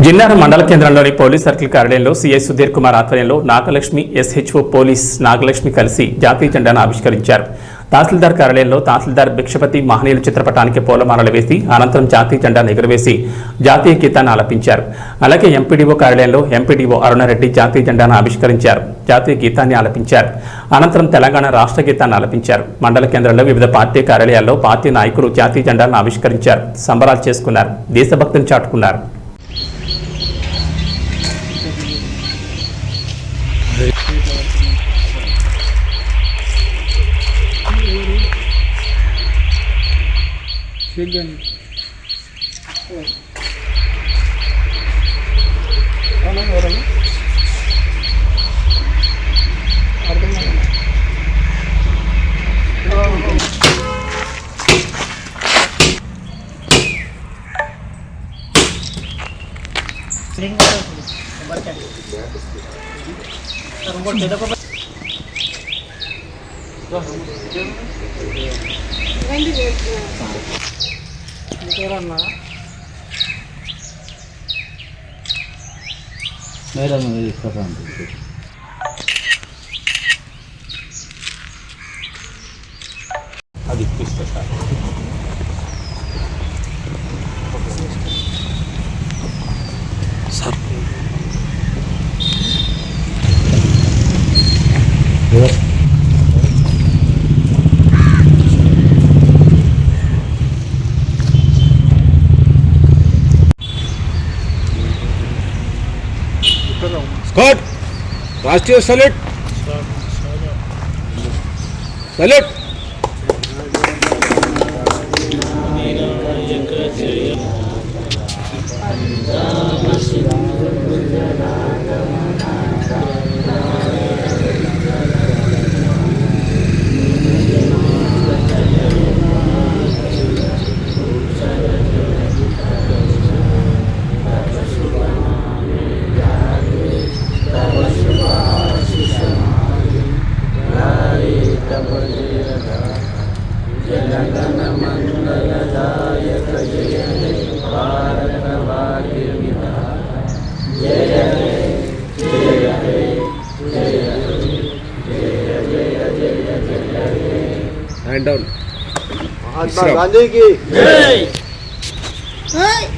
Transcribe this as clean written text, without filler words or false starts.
జిన్నారం మండల కేంద్రంలోని police circle కార్యాలయంలో సీఐ సుధీర్ కుమార్ ఆధ్వర్యంలో నాగలక్ష్మి ఎస్హెచ్ఓ పోలీస్ నాగలక్ష్మి కలిసి జాతీయ జెండాను ఆవిష్కరించారు. తహసీల్దార్ కార్యాలయంలో తహసీల్దార్ భిక్షపతి మహనీయుల చిత్రపటానికి పూలమాలలు వేసి అనంతరం జాతీయ జెండాను ఎగురవేసి జాతీయ గీతాన్ని ఆలపించారు. అలాగే ఎంపీడీఓ కార్యాలయంలో ఎంపీడీఓ అరుణారెడ్డి జాతీయ జెండాను ఆవిష్కరించారు. జాతీయ గీతాన్ని ఆలపించారు. అనంతరం తెలంగాణ రాష్ట్ర గీతాన్ని ఆలపించారు. మండల కేంద్రంలో వివిధ పార్టీ కార్యాలయాల్లో పార్టీ నాయకులు జాతీయ జెండాను ఆవిష్కరించారు. సంబరాలు చేసుకున్నారు. దేశభక్తిని చాటుకున్నారు. మేడం అది ఇప్పిస్తా సార్. సార్ स्कॉट राष्ट्रीय सैल्यूट सैल्यूट महात्मा गांधी की जय।